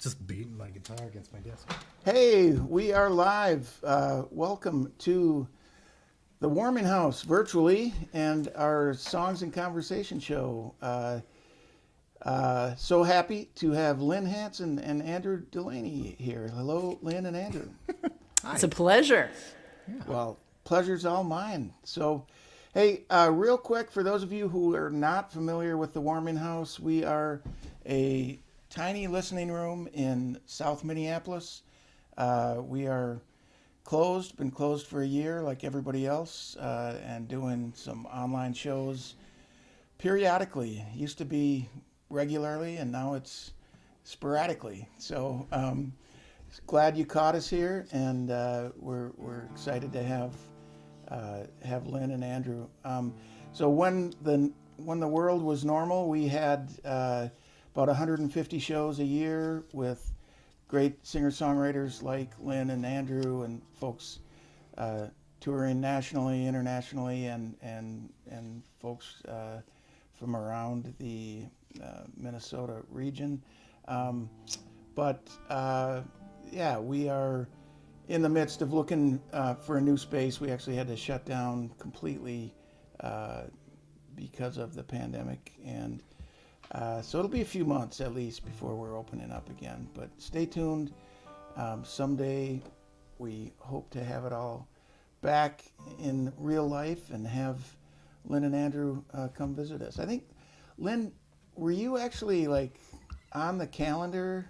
just beating my guitar against my desk. Hey, we are live. Welcome to the Warming House virtually and our Songs and Conversation show. So happy to have Lynne Hanson and Andrew Delaney here. Hello, Lynne and Andrew. It's a pleasure. Yeah. Well, pleasure's all mine. So, hey, real quick, for those of you who are not familiar with the Warming House, we are a tiny listening room in South Minneapolis. We are been closed for a year like everybody else, and doing some online shows periodically. It used to be regularly, and now it's sporadically. So glad you caught us here, and we're excited to have Lynne and Andrew. So when the world was normal, we had about 150 shows a year with great singer-songwriters like Lynne and Andrew and folks touring nationally, internationally, and folks from around the Minnesota region. Yeah, we are in the midst of looking for a new space. We actually had to shut down completely because of the pandemic, and so it'll be a few months at least before we're opening up again. But stay tuned. Someday we hope to have it all back in real life and have Lynne and Andrew come visit us. I think, Lynne, were you actually like on the calendar?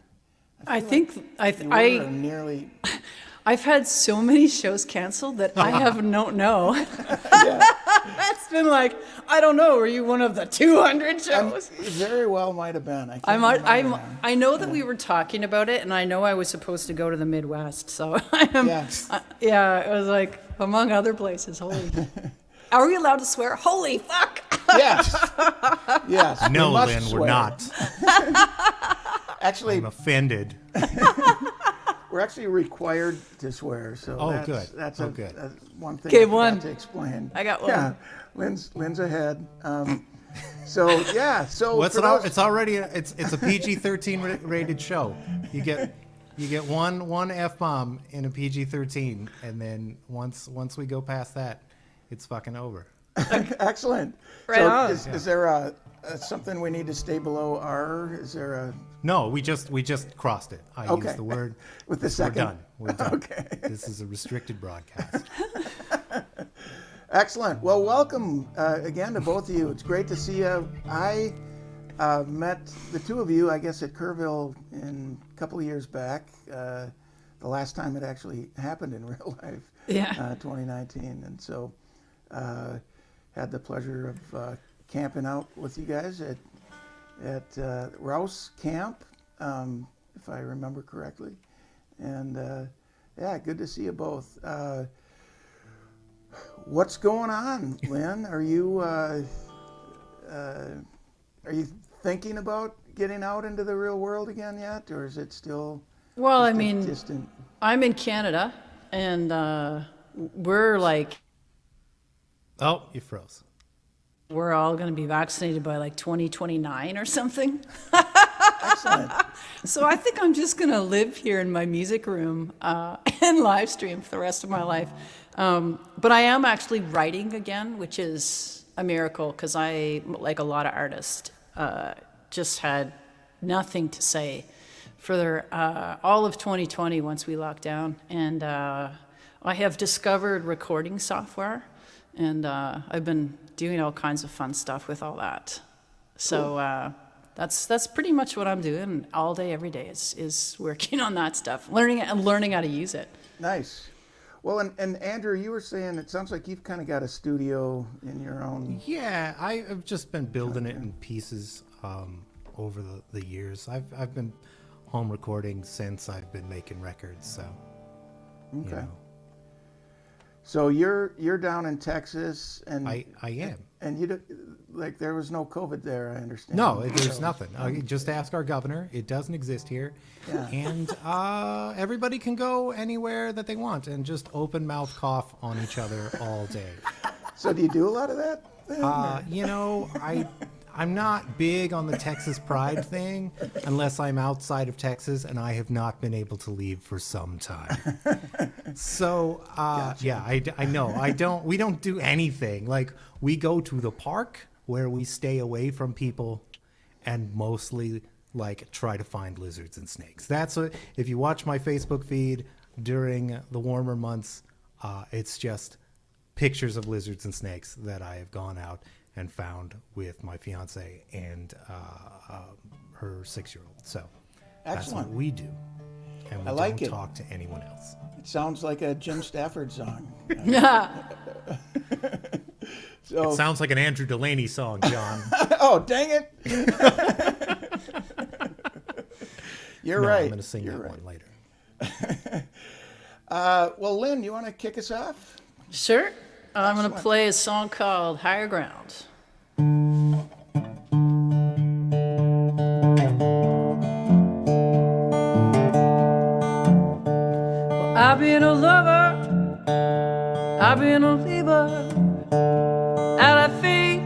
I've had so many shows canceled that I don't know. Yeah. It's been like, I don't know. Were you one of the 200 shows? Very well might have been. I know that we were talking about it, and I know I was supposed to go to the Midwest. So yeah, it was like among other places. Holy, are we allowed to swear? Holy fuck! Yes. Yes. No, Lynne, we're not. Actually, I'm offended. We're actually required to swear, so that's one thing I forgot to explain. I got one. Yeah, Lynn's ahead. So it's already it's a PG-13 rated show. You get one F-bomb in a PG-13, and then once we go past that, it's fucking over. Excellent. Right so on. Is there something we need to stay below R? Is there a... No, we just crossed it. I used the word. With the second? We're done. Okay. This is a restricted broadcast. Excellent. Well, welcome again to both of you. It's great to see you. I met the two of you, I guess, at Kerrville a couple of years back. The last time it actually happened in real life. Yeah. 2019. And so had the pleasure of camping out with you guys at Rouse Camp, if I remember correctly. And yeah, good to see you both. What's going on, Lynne? Are you thinking about getting out into the real world again yet, or is it still? Well, distant? I'm in Canada, and we're like. Oh, you froze. We're all going to be vaccinated by like 2029 or something. Excellent. So I think I'm just going to live here in my music room and live stream for the rest of my life. But I am actually writing again, which is a miracle because I, like a lot of artists, just had nothing to say for all of 2020 once we locked down. And I have discovered recording software, and I've been doing all kinds of fun stuff with all that. So cool. That's pretty much what I'm doing all day, every day is working on that stuff, learning how to use it. Nice. Well, and Andrew, you were saying it sounds like you've kind of got a studio in your own. Yeah, I've just been building it in pieces over the years. I've been home recording since I've been making records. So. Okay. You know. So you're down in Texas, and I am. And there was no COVID there, I understand. No, there's nothing. Just ask our governor. It doesn't exist here. Yeah. And everybody can go anywhere that they want and just open mouth cough on each other all day. So do you do a lot of that? You know, I'm not big on the Texas pride thing unless I'm outside of Texas, and I have not been able to leave for some time. So Gotcha. yeah, I know. We don't do anything. Like, we go to the park where we stay away from people and mostly like try to find lizards and snakes. That's what, if you watch my Facebook feed during the warmer months, it's just pictures of lizards and snakes that I have gone out and found with my fiance and her 6-year-old. So that's Excellent. what we do, and we I like don't it. talk to anyone else. It sounds like a Jim Stafford song. It So, sounds like an Andrew Delaney song, John. oh, dang it. You're No, right. I'm going to sing You're that right. one later. Well, Lynn, you want to kick us off? Sure. I'm going to Excellent. play a song called Higher Ground. Well, I've been a lover, I've been a leaver, out of faith,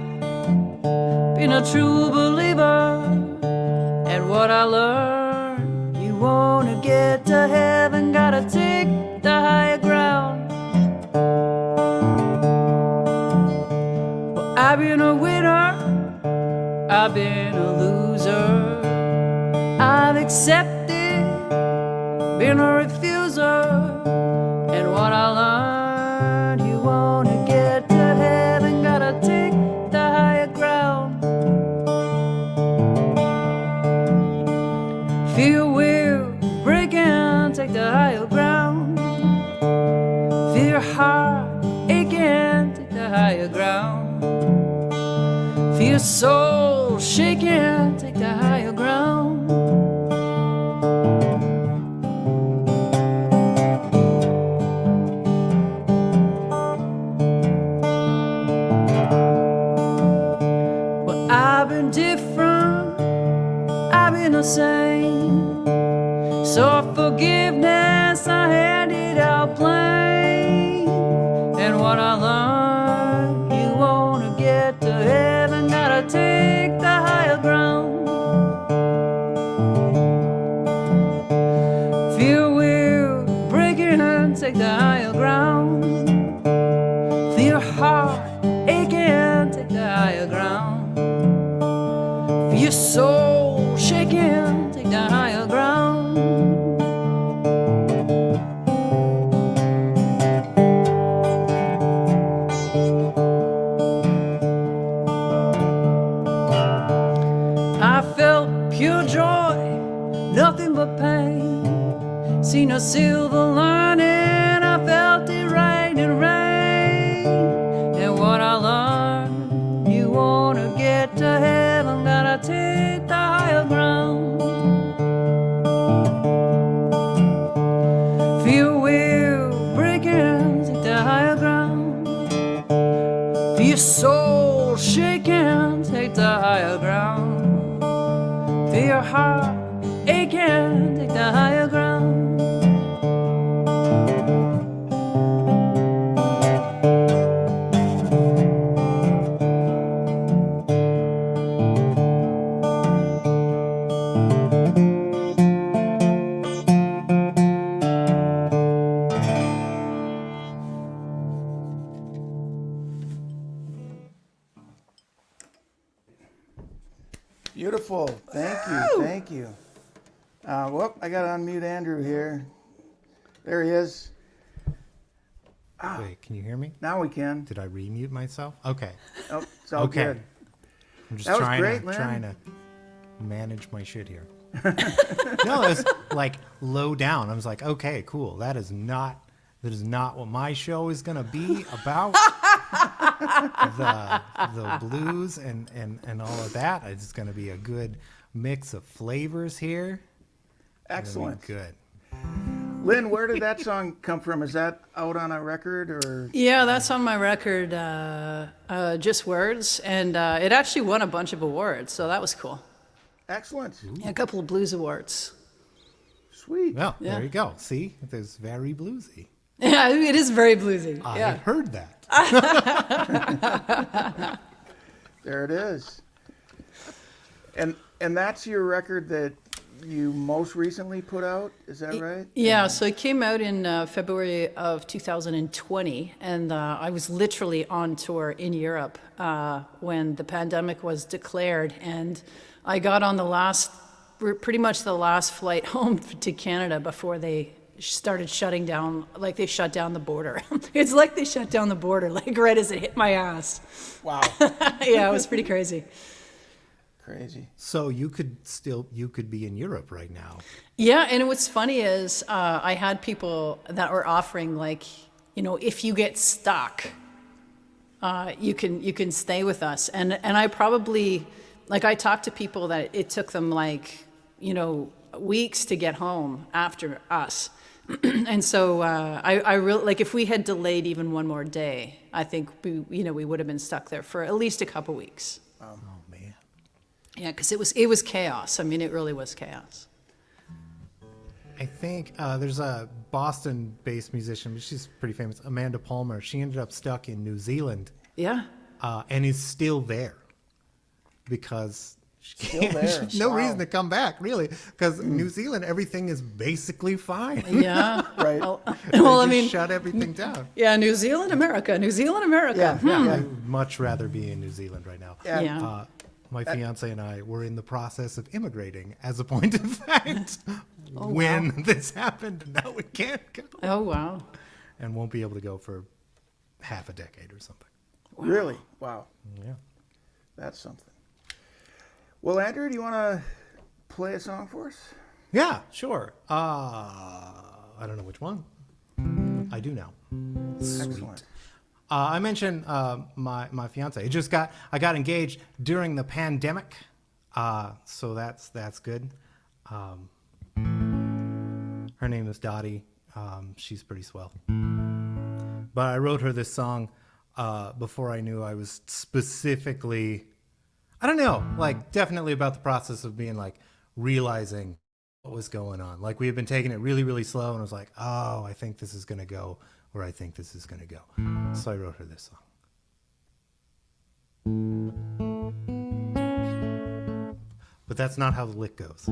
been a true believer. And what I learned, you want to get to heaven, gotta take the higher ground. I've been a winner, I've been a loser, I've accepted, been a refuser. And what I learned, you wanna get to heaven, gotta take the higher ground. Feel your will breaking, take the higher ground. Feel your heart aching, take the higher ground. Feel your soul shaking, take the higher ground. Well, I've been different, I've been the same. So forgiveness I handed out plain. And what I learned, you wanna get to heaven, gotta take the higher ground. Feel will breaking, take the higher ground. Feel your heart aching, take the higher ground. Feel your soul shaking, take the higher ground. I felt pure joy, nothing but pain. Seen a silver lining, I felt it rain and rain. And what I learned, you wanna get to heaven, gotta take the higher ground. Feel will breaking, take the higher ground. Feel your soul shaking, take the higher ground. Feel your heart aching, take the higher ground. Beautiful. Thank you. Thank you. Whoop, I got to unmute Andrew here. There he is. Wait, can you hear me? Now we can. Did I re-mute myself? Okay. Oh, it's all Okay. good. I'm just That was trying great, to Lynn. trying to manage my shit here. No, it was like low down. I was like, okay, cool. That is not what my show is gonna be about. the blues and all of that. It's gonna be a good mix of flavors here. Excellent. It'll be good. Lynn, where did that song come from? Is that out on a record or? Yeah, that's on my record, Just Words, and it actually won a bunch of awards, so that was cool. Excellent. Yeah, a couple of blues awards. Sweet. Well, Yeah. there you go. See, it is very bluesy. Yeah, it is very bluesy. I Yeah. heard that. There it is. And that's your record that you most recently put out, is that right? Yeah, so it came out in February of 2020, and I was literally on tour in Europe when the pandemic was declared, and I got on pretty much the last flight home to Canada before they started shutting down, like they shut down the border. It's like they shut down the border, like right as it hit my ass. Wow. Yeah, it was pretty crazy. Crazy. So you could be in Europe right now. Yeah, and what's funny is I had people that were offering, like, if you get stuck, you can stay with us. And I probably, like, I talked to people that it took them like, weeks to get home after us. And so I really, like, if we had delayed even one more day, I think we would have been stuck there for at least a couple weeks. Oh man. Yeah, because it was chaos. I mean, it really was chaos. I think there's a Boston-based musician, but she's pretty famous, Amanda Palmer. She ended up stuck in New Zealand. Yeah. And is still there because Still there. no Wow. reason to come back, really, because New Zealand, everything is basically fine. Yeah. Right. Well, They I just mean, shut everything down. yeah, New Zealand, America. Yeah. I would much rather be in New Zealand right now. Yeah. Yeah. My fiance and I were in the process of immigrating as a point of fact Oh, when this happened. Now we can't go Oh, wow. and won't be able to go for half a decade or something. Really? Wow. Yeah. That's something. Well, Andrew, do you want to play a song for us? Yeah, sure. I don't know which one. I do now. Excellent. I mentioned my fiance. I got engaged during the pandemic, so that's good. Her name is Dottie. She's pretty swell. But I wrote her this song before I knew I was specifically, I don't know, like definitely about the process of being like realizing what was going on. Like we had been taking it really, really slow, and I was like, oh, I think this is gonna go where I think this is gonna go. So I wrote her this song. But that's not how the lick goes.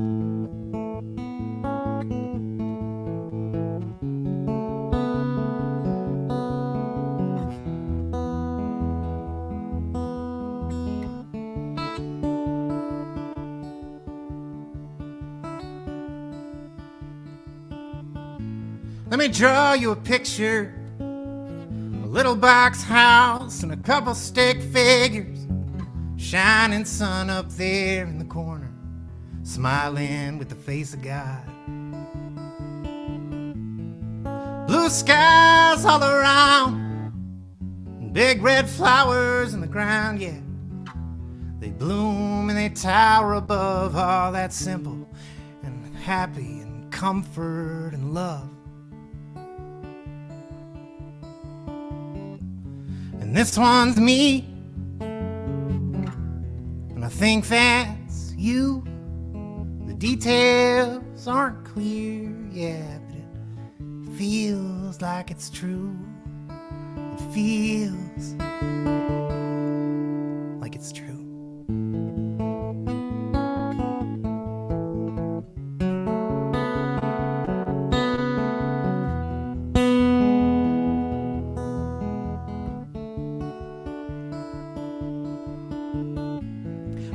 Let me draw you a picture. A little box house and a couple stick figures. Shining sun up there in the corner. Smiling with the face of God. Blue skies all around. And big red flowers in the ground, yeah. They bloom and they tower above all that's simple and happy and comfort and love. And this one's me, and I think that's you. The details aren't clear, yeah, but it feels like it's true. It feels like it's true.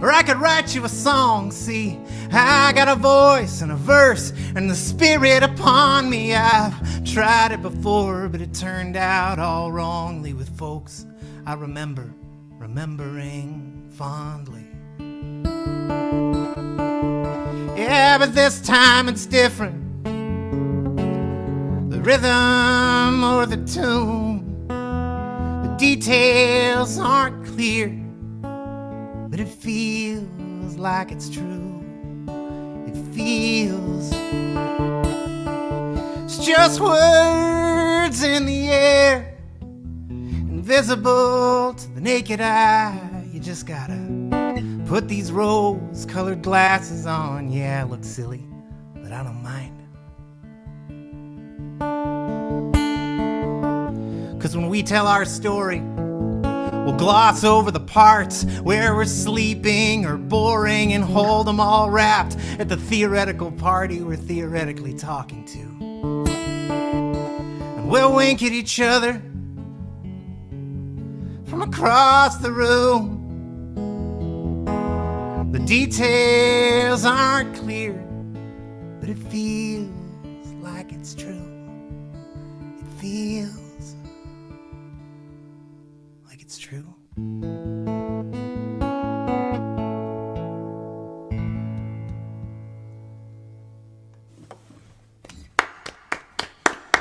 Or I could write you a song, see. I got a voice and a verse and the spirit upon me. I've tried it before, but it turned out all wrongly with folks I remembering fondly. Yeah, but this time it's different. The rhythm or the tune, the details aren't clear. But it feels like it's true. It feels it's just words in the air, invisible to the naked eye. You just gotta put these rose-colored glasses on. Yeah, it looks silly, but I don't mind. 'Cause when we tell our story, We'll gloss over the parts where we're sleeping or boring and hold them all wrapped at the theoretical party we're theoretically talking to. And we'll wink at each other from across the room. The details aren't clear, but it feels like it's true. It feels like it's true.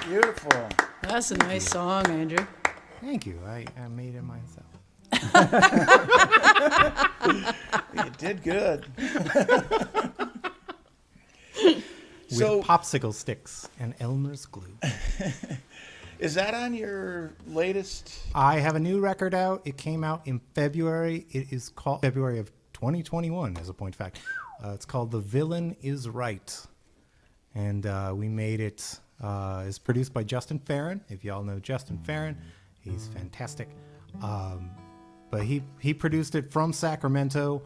Beautiful. That's a nice song, Andrew. Thank you. I made it myself. You did good. With popsicle sticks and Elmer's glue. Is that on your latest? I have a new record out. It came out in February. It is called February of 2021, as a point of fact. It's called The Villain Is Right. And we made it. It's produced by Justin Farron. If y'all know Justin Farron, he's fantastic. But he produced it from Sacramento,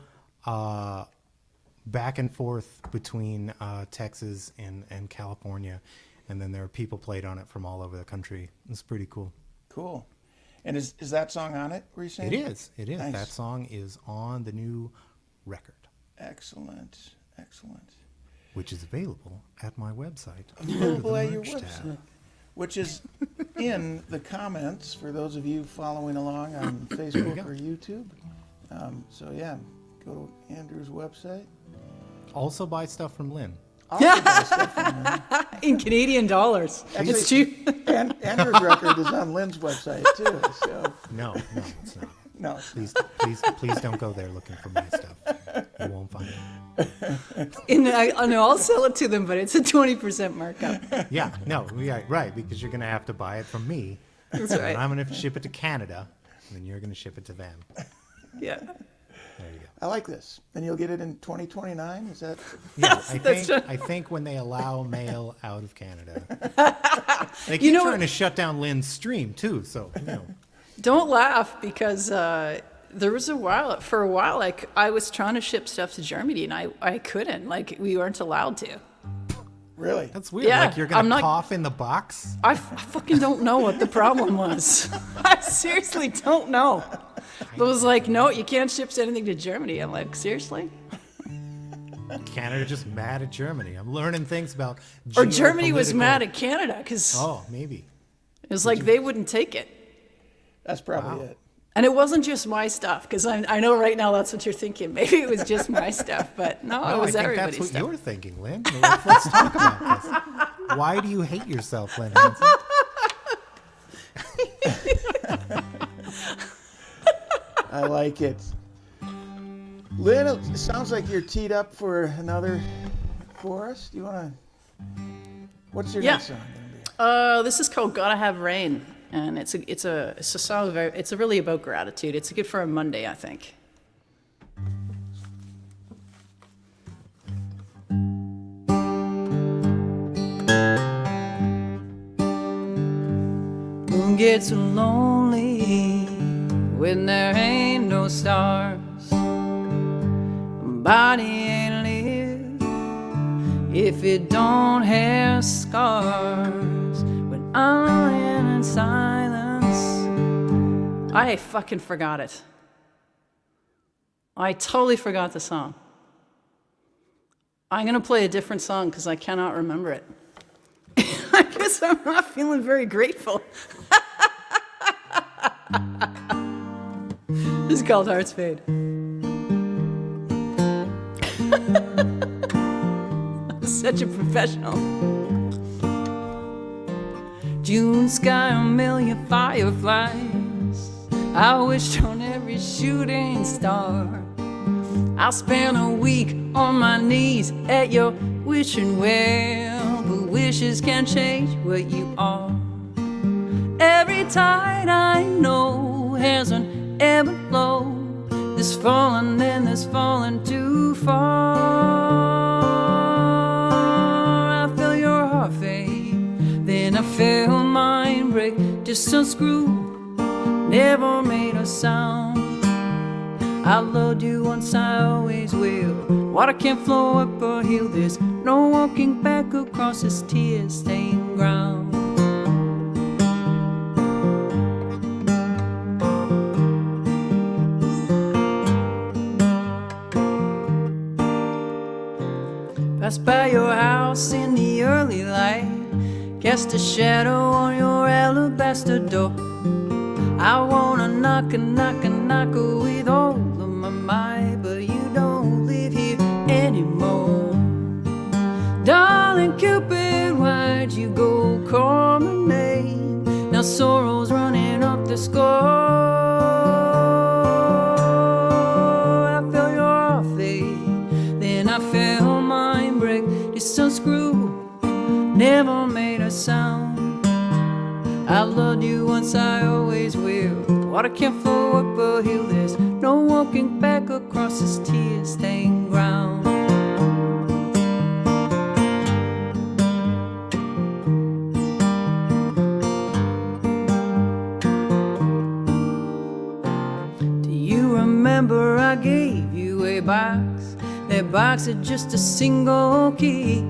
back and forth between Texas and California. And then there are people played on it from all over the country. It's pretty cool. Cool. And is that song on it, were you saying? It is. Nice. That song is on the new record. Excellent. Excellent. Which is available at my website. Available at your merch website. tab. Which is in the comments for those of you following along on Facebook or YouTube. So yeah, go to Andrew's website. Also buy stuff from Lynne. Also buy stuff from Lynne. In Canadian dollars. Actually, It's cheap. And Andrew's record is on Lynne's website too. So No, it's not. no, Please don't go there looking for my stuff. You won't find it. I'll sell it to them, but it's a 20% markup. Yeah, right, because you're going to have to buy it from me. That's right. And I'm going to ship it to Canada, and then you're going to ship it to them. Yeah. There you go. I like this. And you'll get it in 2029. Is that? Yeah, That's right. I think when they allow mail out of Canada, they You keep know trying what- to shut down Lynne's stream too. So Don't laugh, because there was a while, like I was trying to ship stuff to Germany and I couldn't. Like we weren't allowed to. Really? that's weird. Yeah, Like you're going I'm to not- cough in the box. I fucking don't know what the problem was. I seriously don't know. It was like, no, you can't ship anything to Germany. I'm like, seriously? Canada just mad at Germany. I'm learning things about. Or Germany was geopolitical- mad at Canada because Oh, maybe. it was like they wouldn't take it. That's probably it. And it wasn't just my stuff, because I know right now that's what you're thinking. Maybe it was just my stuff, but no, No, it was I think everybody's that's what stuff. you're thinking, Lynn. Let's talk about this. Why do you hate yourself, Lynn Hanson? I like it. Lynn, it sounds like you're teed up for another for us. Do you want to? What's your Yeah. next song gonna be? This is called "Gotta Have Rain," and it's a song. It's really about gratitude. It's good for a Monday, I think. Moon gets so lonely when there ain't no stars. Body ain't live if it don't have scars. When I'm lying in silence, I fucking forgot it. I totally forgot the song. I'm gonna play a different song because I cannot remember it. I guess I'm not feeling very grateful. This is called Hearts Fade. Such a professional. June sky, a million fireflies. I wished on every shooting star. I spent a week on my knees at your wishing well, but wishes can change what you are. Every tide I know has an ebb and flow. This falling and this falling too far. I feel your heart fade, then I feel mine break. Just unscrew, never made a a sound. I loved you once, I always will. Water can't flow up or heal this. No walking back across this tear-stained ground. Passed by your house in the early light, cast a shadow on your alabaster door. I wanna knock with all of my might, but you don't live here anymore. Darling Cupid, why'd you go call my name? Now sorrow's running up the score. I felt your fate, then I felt mine break. This unscrew never made a sound. I loved you once, I always will. Water can't flow up or heal this. No walking back across this tear-stained ground. Do you remember I gave you a box? That box had just a single key.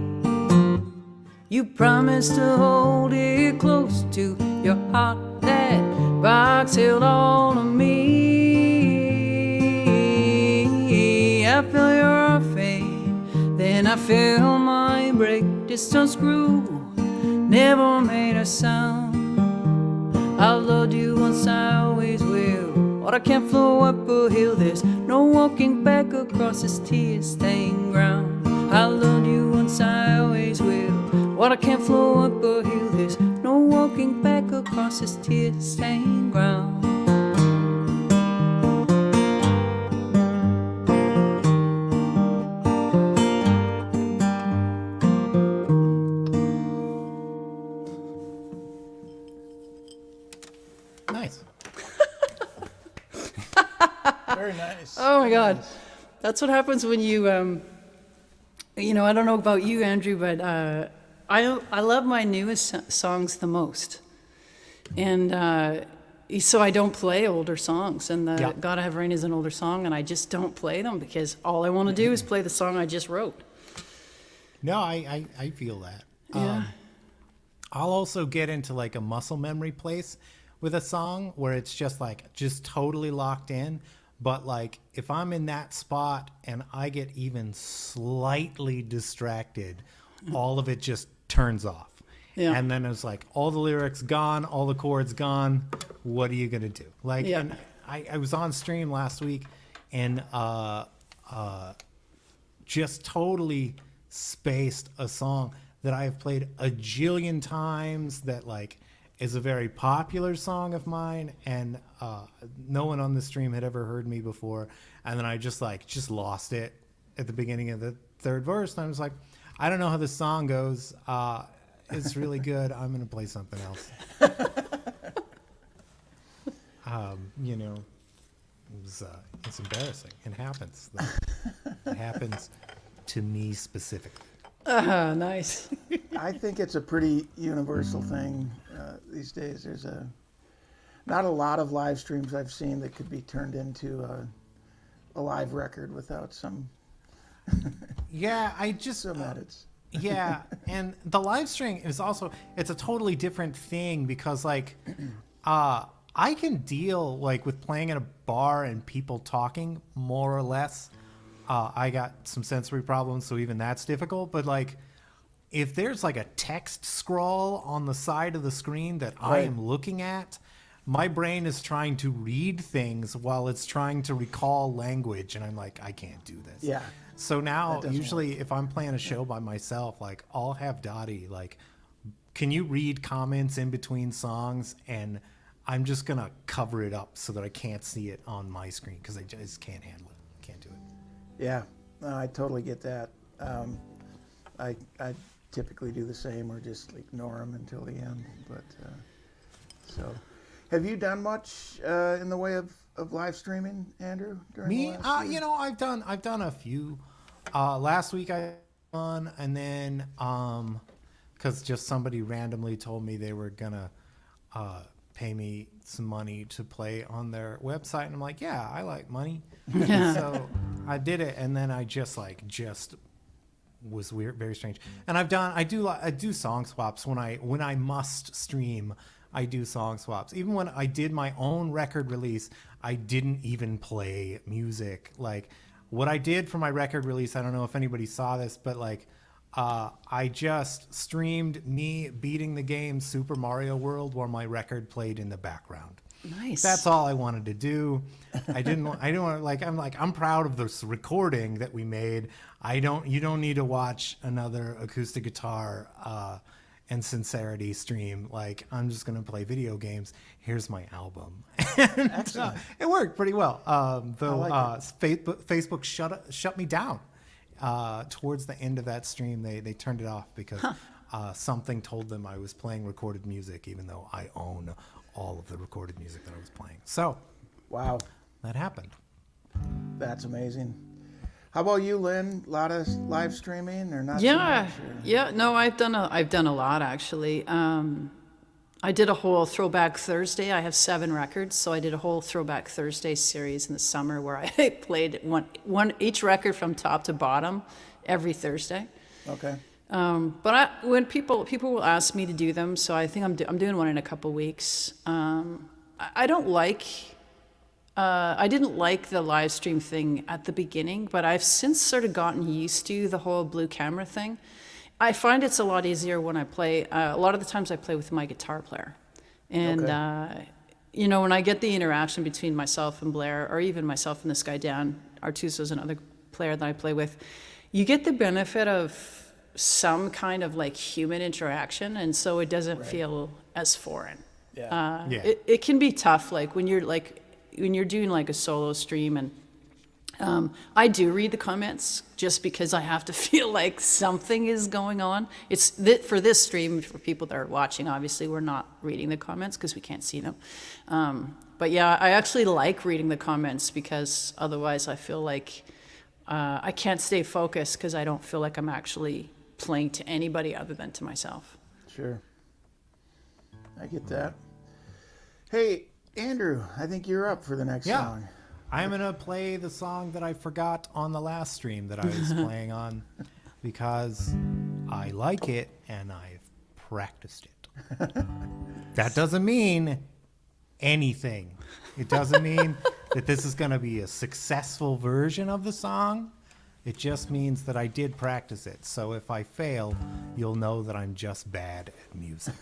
You promised to hold it close to your heart. That box held all of me. I felt your fate, then I felt mine break. This unscrew never made a sound. I loved you once, I always will. Water can't flow up or heal this. No walking back across this tear-stained ground. I loved you once, I always will. Water can't flow up or heal this. No walking back across this tear-stained ground. Nice. Very nice. Oh my God. That's what happens when you, you know, I don't know about you, Andrew, but I love my newest songs the most. And so I don't play older songs. And Yeah. Gotta Have Rain is an older song, and I just don't play them because all I want to do is play the song I just wrote. No, I feel that. Yeah. I'll also get into like a muscle memory place with a song where it's just totally locked in. But like if I'm in that spot and I get even slightly distracted, all of it just turns off. Yeah. And then it's like all the lyrics gone, all the chords gone. What are you gonna do? Like, Yeah. and I was on stream last week and just totally spaced a song that I have played a jillion times that like is a very popular song of mine, and no one on the stream had ever heard me before. And then I just lost it at the beginning of the third verse, and I was like, I don't know how this song goes. It's really good. I'm gonna play something else. You know, it's embarrassing. It happens. It happens to me specifically. Nice. I think it's a pretty universal thing these days. There's not a lot of live streams I've seen that could be turned into a live record without some Yeah, I just edits. yeah, and the live stream is also, it's a totally different thing because like I can deal like with playing in a bar and people talking more or less. I got some sensory problems, so even that's difficult. But like, if there's like a text scroll on the side of the screen that I Right. am looking at, my brain is trying to read things while it's trying to recall language, and I'm like, I can't do this. Yeah. So now, That doesn't usually, if I'm playing a show by myself, like I'll have Dottie like, can you read comments in between songs? And I'm just gonna cover it up so that I can't see it on my screen because I just can't handle it. Can't do it. Yeah, no, I totally get that. I typically do the same or just ignore them until the end. But so, have you done much in the way of live streaming, Andrew? During the Me, last year? you know, I've done a few. Last week I done, and then because just somebody randomly told me they were gonna pay me some money to play on their website. And I'm like, yeah, I like money. So I did it. And then I just was weird, very strange. And I do song swaps when I must stream. I do song swaps. Even when I did my own record release, I didn't even play music. Like what I did for my record release, I don't know if anybody saw this, but like I just streamed me beating the game Super Mario World while my record played in the background. Nice. That's all I wanted to do. I didn't want I'm proud of this recording that we made. You don't need to watch another acoustic guitar and sincerity stream. Like, I'm just going to play video games. Here's my album. Excellent. It worked pretty well. Though Facebook shut me down towards the end of that stream. They turned it off because something told them I was playing recorded music, even though I own all of the recorded music that I was playing. So, wow, that happened. That's amazing. How about you, Lynn? A lot of live streaming or not? Yeah, so much, or? yeah. No, I've done a lot actually. I did a whole Throwback Thursday. I have 7 records, so I did a whole Throwback Thursday series in the summer where I played one each record from top to bottom every Thursday. Okay. But when people will ask me to do them, so I think I'm doing one in a couple weeks. I don't like. I didn't like the live stream thing at the beginning, but I've since sort of gotten used to the whole blue camera thing. I find it's a lot easier when I play. A lot of the times I play with my guitar player. And, when I get the interaction between myself and Blair, or even myself and this guy, Dan Artuso's another player that I play with, you get the benefit of some kind of like human interaction, and so it doesn't feel as foreign. Yeah. It can be tough, like when you're doing like a solo stream, and I do read the comments just because I have to feel like something is going on. It's for this stream, for people that are watching, obviously we're not reading the comments because we can't see them. But yeah, I actually like reading the comments because otherwise I feel like I can't stay focused because I don't feel like I'm actually playing to anybody other than to myself. Sure. I get that. Hey, Andrew, I think you're up for the next song. I'm going to play the song that I forgot on the last stream that I was playing on because I like it and I've practiced it. That doesn't mean anything. It doesn't mean that this is going to be a successful version of the song. It just means that I did practice it. So if I fail, you'll know that I'm just bad at music.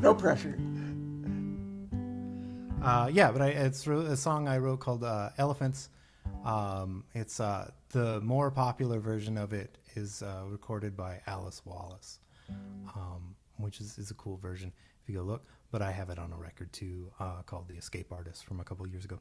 No pressure. But it's a song I wrote called Elephants. It's the more popular version of it is recorded by Alice Wallace, which is a cool version if you go look. But I have it on a record too called The Escape Artist from a couple years ago.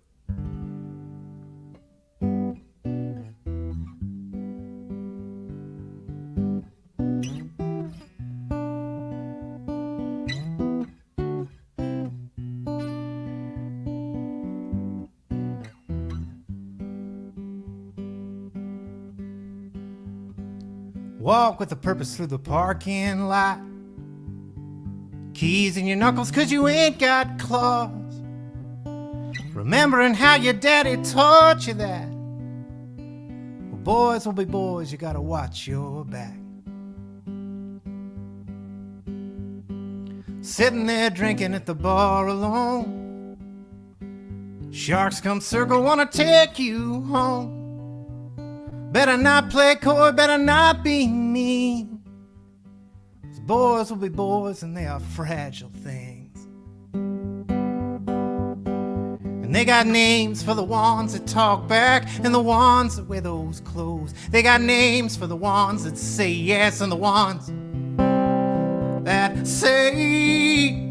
Walk with a purpose through the parking lot. Keys in your knuckles 'cause you ain't got claws. Remembering how your daddy taught you that. Well, boys will be boys, you gotta watch your back. Sitting there drinking at the bar alone. Sharks come circle, wanna take you home. Better not play coy, better not be mean. 'Cause boys will be boys and they are fragile things. And they got names for the ones that talk back and the ones that wear those clothes. They got names for the ones that say yes and the ones that say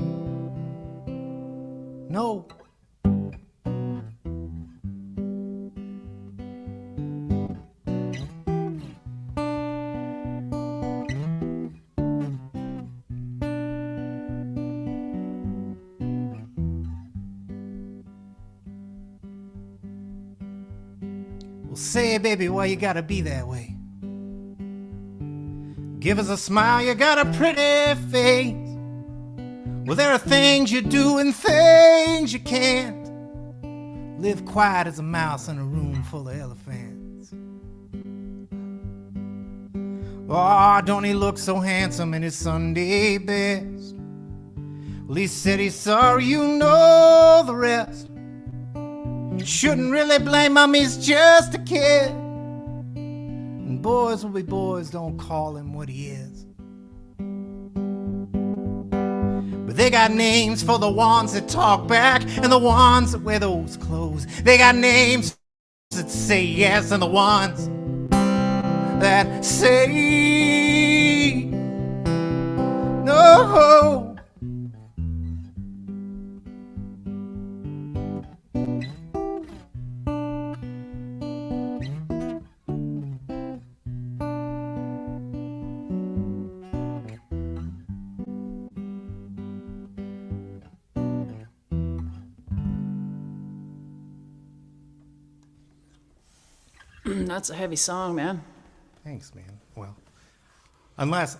no. Say, baby, why you gotta be that way? Give us a smile, you got a pretty face. Well, there are things you do and things you can't. Live quiet as a mouse in a room full of elephants. Oh, don't he look so handsome in his Sunday best? Well, he said he's sorry, you know the rest. Shouldn't really blame him, he's just a kid. And boys will be boys, don't call him what he is. But they got names for the ones that talk back and the ones that wear those clothes. They got names that say yes and the ones that say no. That's a heavy song, man. Thanks, man. Well, unless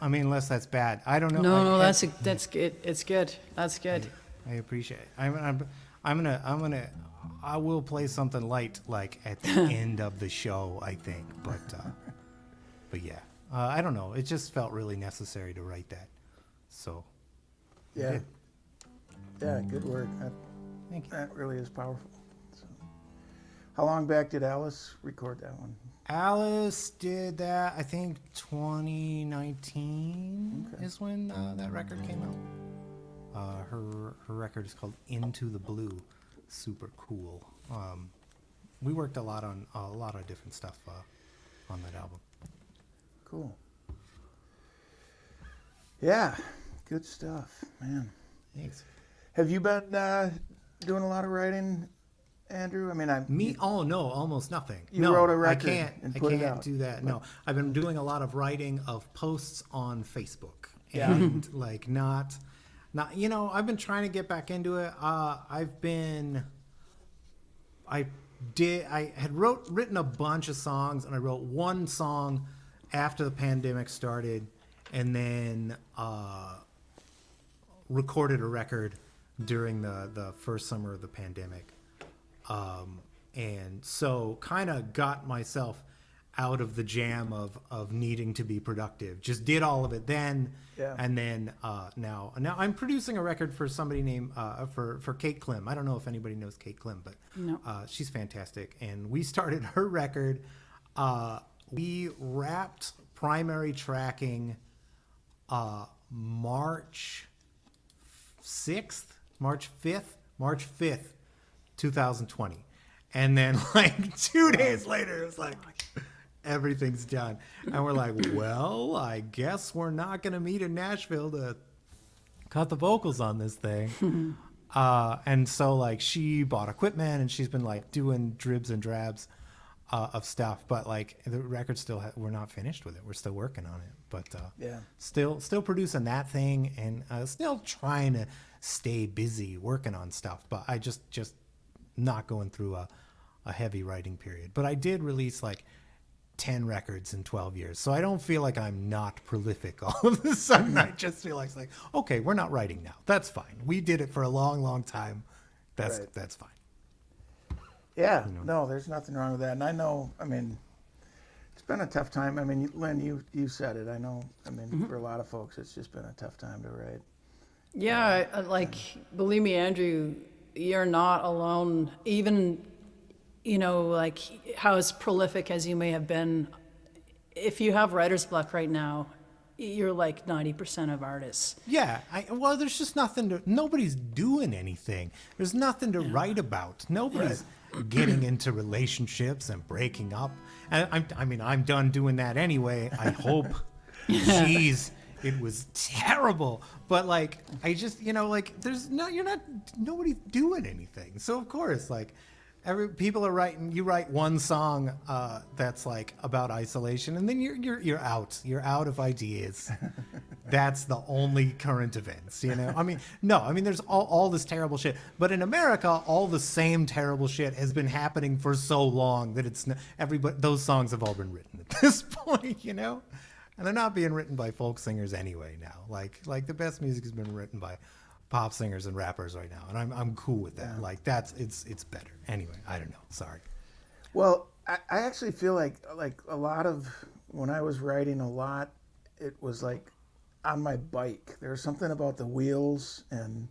that's bad. I don't know. No, that's good. It's good. That's good. I appreciate it. I will play something light like at the end of the show, I think. But yeah, I don't know. It just felt really necessary to write that. So. Yeah. Yeah, good work. Thank you. That really is powerful. So, how long back did Alice record that one? Alice did that, I think 2019 is when that record came out. Her record is called Into the Blue. Super cool. We worked a lot of different stuff on that album. Cool. Yeah, good stuff, man. Thanks. Have you been doing a lot of writing, Andrew? I mean, Oh no, almost nothing. You wrote a record and put it out. Do that. No, I've been doing a lot of writing of posts on Facebook, Yeah. and like not. I've been trying to get back into it. I had written a bunch of songs, and I wrote one song after the pandemic started, and then recorded a record during the first summer of the pandemic. And so kind of got myself out of the jam of needing to be productive. Just did all of it then. Yeah. And then now I'm producing a record for somebody named for Kate Klim. I don't know if anybody knows Kate Klim, but No. she's fantastic. And we started her record. We wrapped primary tracking March 5th, 2020. And then like 2 days later, it was like, everything's done. And we're like, well, I guess we're not going to meet in Nashville to cut the vocals on this thing. And so like she bought equipment and she's been like doing dribs and drabs of stuff. But like the record still, we're not finished with it. We're still working on it. But Yeah. still producing that thing and still trying to stay busy working on stuff. But I just not going through a heavy writing period. But I did release like 10 records in 12 years. So I don't feel like I'm not prolific all of a sudden. I just feel like, okay, we're not writing now. That's fine. We did it for a long, long time. That's fine. Yeah, no, there's nothing wrong with that. And I know, I mean, it's been a tough time. I mean, Lynne, you said it. I know, I mean, for a lot of folks, it's just been a tough time to write. Yeah, believe me, Andrew, you're not alone. Even, like how as prolific as you may have been, if you have writer's block right now, you're like 90% of artists. Yeah. There's just nobody's doing anything. There's nothing to write about. Nobody's getting into relationships and breaking up. And I'm done doing that anyway. I hope. Jeez. It was terrible, but like I just nobody's doing anything. So of course, like people are writing. You write one song that's like about isolation, and then you're out. You're out of ideas. That's the only current events. There's all this terrible shit. But in America, all the same terrible shit has been happening for so long that it's everybody. Those songs have all been written at this point. And they're not being written by folk singers anyway now. Like the best music has been written by pop singers and rappers right now, and I'm cool with that. Like it's better. Anyway, I don't know. Sorry. Well, I actually feel like a lot of when I was writing a lot, it was like on my bike. There was something about the wheels and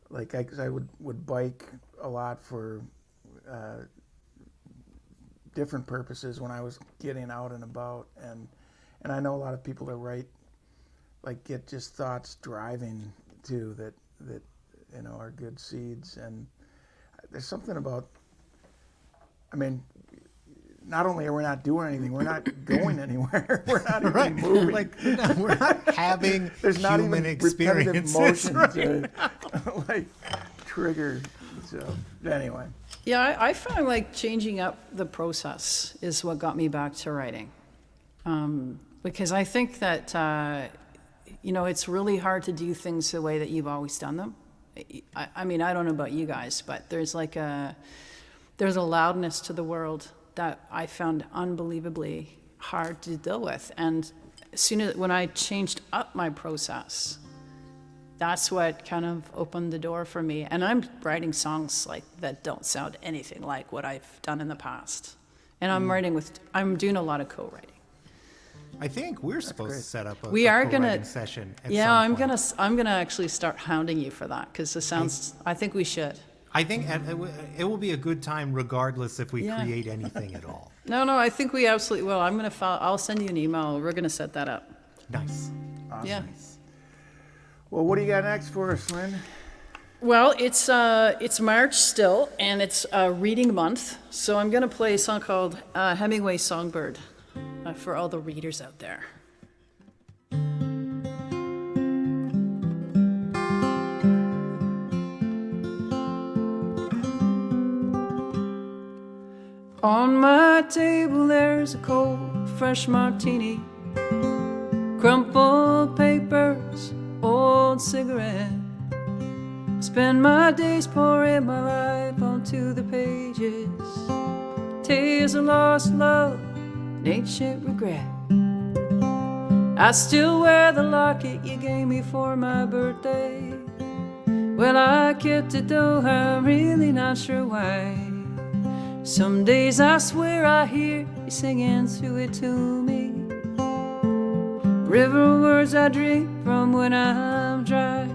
like I would bike a lot for different purposes when I was getting out and about, and I know a lot of people that write like get just thoughts driving too that are good seeds. And there's something about, I mean, not only are we not doing anything, we're not going anywhere. We're not even moving. Like we're not having there's not human even repetitive experiences. motion to like trigger. So anyway, Yeah, I found like changing up the process is what got me back to writing. Because I think that, it's really hard to do things the way that you've always done them. I mean, I don't know about you guys, but there's a loudness to the world that I found unbelievably hard to deal with. And as soon as when I changed up my process, that's what kind of opened the door for me. And I'm writing songs like that don't sound anything like what I've done in the past. And I'm doing a lot of co-writing. I think we're supposed to set up a co-writing session. At Yeah, some point. I'm gonna actually start hounding you for that because it sounds. I think we should. I think it will be a good time regardless if we Yeah. create anything at all. No, I think we absolutely will. I'll send you an email. We're gonna set that up. Nice. awesome. Yeah. Well, what do you got next for us, Lynne? Well, it's March still, and it's reading month. So I'm gonna play a song called Hemingway's Songbird for all the readers out there. On my table there's a cold, fresh martini, crumpled papers, old cigarette. I spend my days pouring my life onto the pages, tales of lost love and ancient regret. I still wear the locket you gave me for my birthday. Well, I kept it though, I'm really not sure why. Some days I swear I hear you singing through it to me, river words I drink from when I'm dry.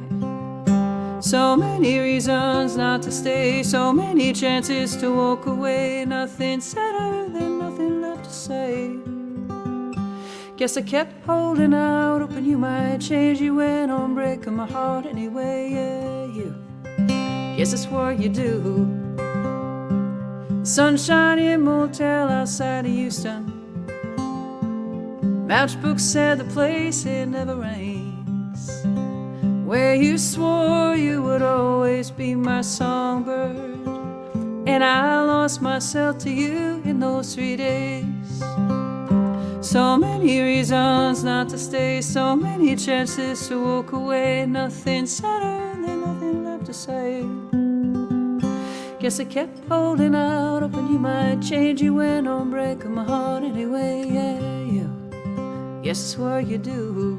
So many reasons not to stay, so many chances to walk away. Nothing sadder than nothing left to say. Guess I kept holding out, hoping you might change. You went on breaking my heart anyway, yeah, you. Guess that's what you do. Sunshiny Motel outside of Houston. Matchbook said the place, it never rains. Where you swore you would always be my songbird. And I lost myself to you in those 3 days. So many reasons not to stay, so many chances to walk away. Nothing sadder than nothing left to say. Guess I kept holding out, hoping you might change. You went on breaking my heart anyway, yeah, you. Guess it's what you do.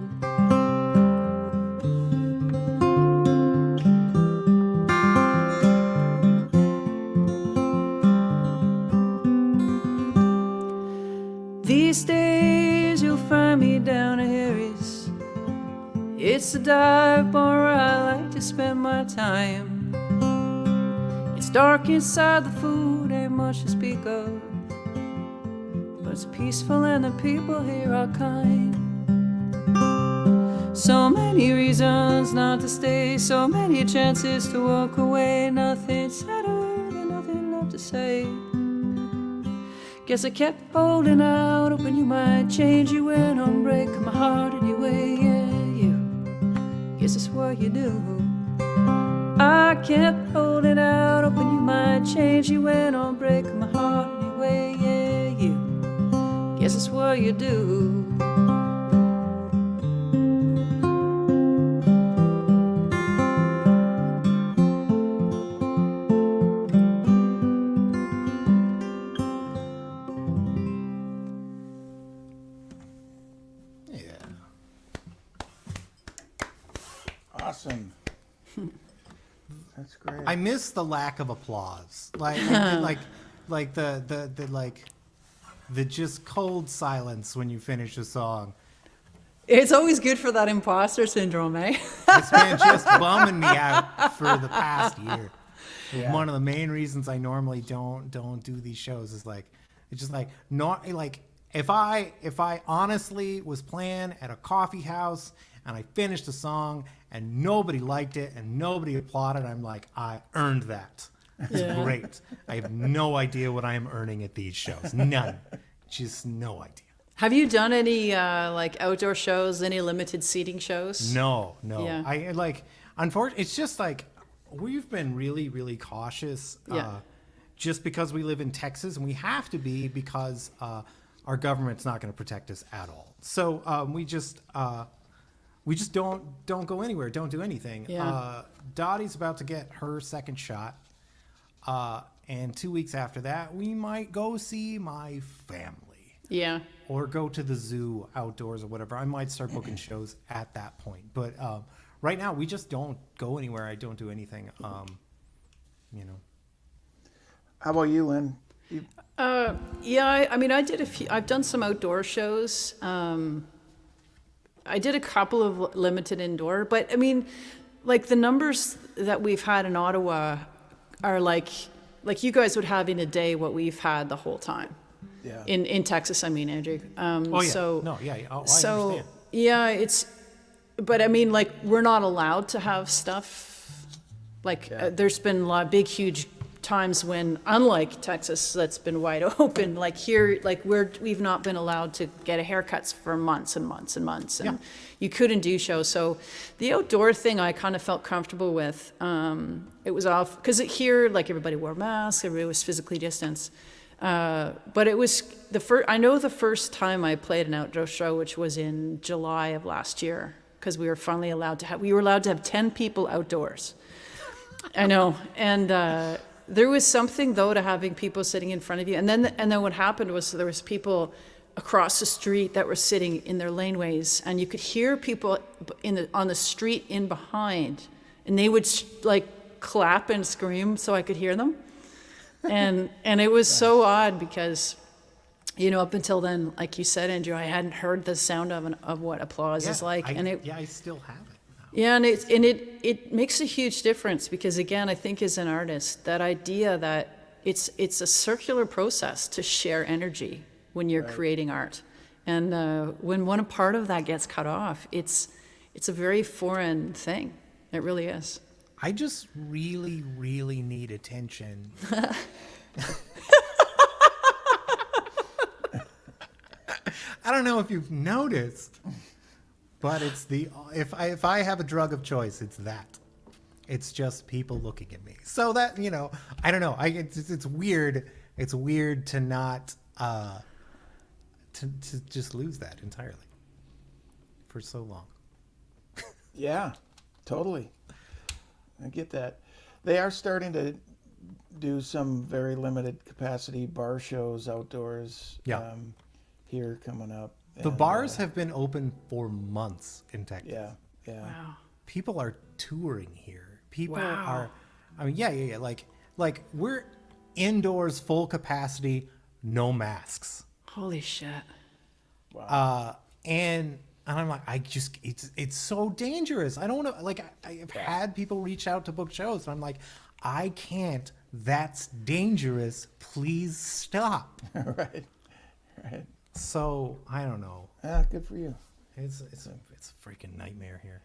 These days you'll find me down at Harry's. It's a dive bar where I like to spend my time. It's dark inside, the food ain't much to speak of, but it's peaceful and the people here are kind. So many reasons not to stay, so many chances to walk away. Nothing sadder than nothing left to say. Guess I kept holding out, hoping you might change. You went on breaking my heart anyway, yeah, you. Guess it's what you do. I kept holding out, hoping you might change. You went on breaking my heart anyway, yeah, you. Guess it's what you do. Awesome. That's great. I miss the lack of applause, like the just cold silence when you finish a song. It's always good for that imposter syndrome, eh? It's been just bumming me out for the past year. Yeah. One of the main reasons I normally don't do these shows is like, it's just like, not like, if I honestly was playing at a coffee house and I finished a song and nobody liked it and nobody applauded, I'm like, I earned that. It's great. I have no idea what I am earning at these shows. None. Just no idea. Have you done any like outdoor shows, any limited seating shows? No. Yeah. I like, unfortunately, it's just like, we've been really, really cautious just because we live in Texas, and we have to be because our government's not going to protect us at all. So we just don't go anywhere, don't do anything. Yeah. Dottie's about to get her second shot. And 2 weeks after that, we might go see my family. Yeah. Or go to the zoo outdoors or whatever. I might start booking shows at that point. But right now, we just don't go anywhere. I don't do anything. How about you, Lynn? Yeah, I mean, I did a few. I've done some outdoor shows. I did a couple of limited indoor, but I mean, like the numbers that we've had in Ottawa are like you guys would have in a day what we've had the whole time. Yeah. In Texas, I mean, Andrew. Oh, yeah. So, No, yeah. I so understand. yeah, but I mean, like we're not allowed to have stuff. Like there's been big, huge times when, unlike Texas, that's been wide open. Like here, like we've not been allowed to get a haircuts for months and months and months, and you couldn't do shows. So the outdoor thing, I kind of felt comfortable with. It was off because here, like everybody wore masks, everybody was physically distanced. But it was I know the first time I played an outdoor show, which was in July of last year, because we were finally allowed to have 10 people outdoors. I know. And, there was something though to having people sitting in front of you. And then what happened was there was people across the street that were sitting in their laneways, and you could hear people on the street in behind, and they would like clap and scream so I could hear them. And it was so odd because, up until then, like you said, Andrew, I hadn't heard the sound of what applause is like. I still have it now. Yeah, and it makes a huge difference because, again, I think as an artist, that idea that it's a circular process to share energy when you're creating art. And when one part of that gets cut off, it's a very foreign thing. It really is. I just really, really need attention. I don't know if you've noticed, but it's if I have a drug of choice, it's that. It's just people looking at me. So that, I don't know. It's weird. It's weird to not to just lose that entirely for so long. Yeah, totally. I get that. They are starting to do some very limited capacity bar shows outdoors. Here coming up. The bars have been open for months in Texas. Yeah. Wow. People are touring here. People Wow. are. I mean, yeah. Like we're indoors, full capacity, no masks. Holy shit. Wow. And I'm like, it's so dangerous. I don't know. Like, I've had people reach out to book shows, and I'm like, I can't. That's dangerous. Please stop. Right. So I don't know. Yeah, good for you. It's a freaking nightmare here.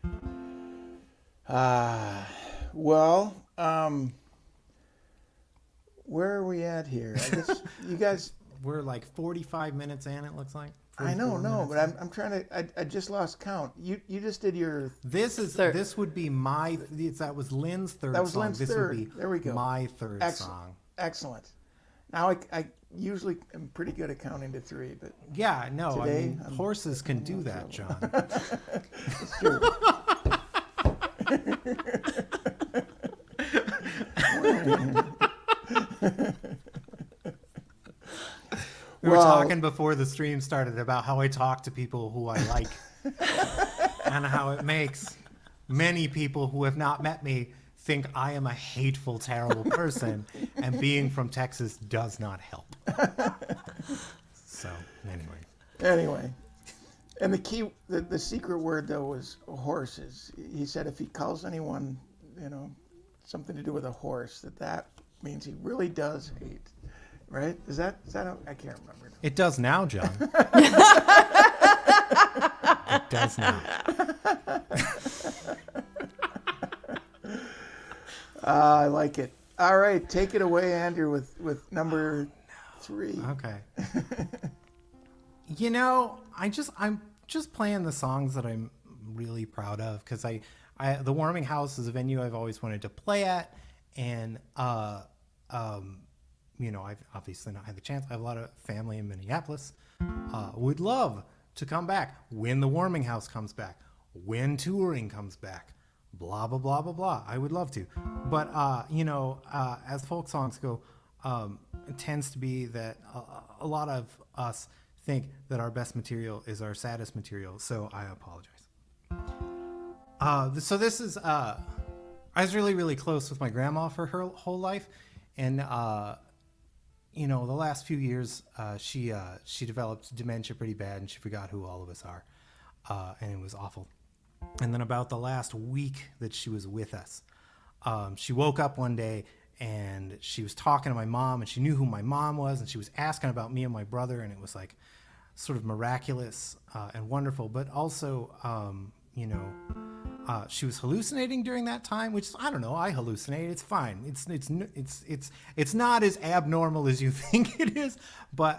Well, where are we at here? I guess you guys. We're like 45 minutes in. It looks like. I know, 44 but minutes. I'm trying to. I just lost count. You just did your. This would be my. That was Lynn's third. That was song. Lynn's this third. Would be There we go. My third song. Excellent. Now I usually am pretty good at counting to 3, but Yeah, no, Today, I mean horses can do that, John. it's true. We were Well- talking before the stream started about how I talk to people who I like and how it makes many people who have not met me think I am a hateful, terrible person, and being from Texas does not help. So, Anyway. And the secret word, though, was horses. He said if he calls anyone, something to do with a horse, that means he really does hate. Right? Is that I can't remember. it does now, John. It does now. I like it. All right, take it away, Andrew, with number 3. Okay. I'm just playing the songs that I'm really proud of, because the Warming House is a venue I've always wanted to play at, and I've obviously not had the chance. I have a lot of family in Minneapolis. Would love to come back when the Warming House comes back, when touring comes back. Blah blah blah blah blah. I would love to, but as folk songs go, it tends to be that a lot of us think that our best material is our saddest material. So I apologize. So this is I was really, really close with my grandma for her whole life, and the last few years she developed dementia pretty bad, and she forgot who all of us are, and it was awful. And then about the last week that she was with us, she woke up one day and she was talking to my mom, and she knew who my mom was, and she was asking about me and my brother, and it was like sort of miraculous and wonderful. But also, she was hallucinating during that time, which I don't know. I hallucinate. It's fine. It's not as abnormal as you think it is, but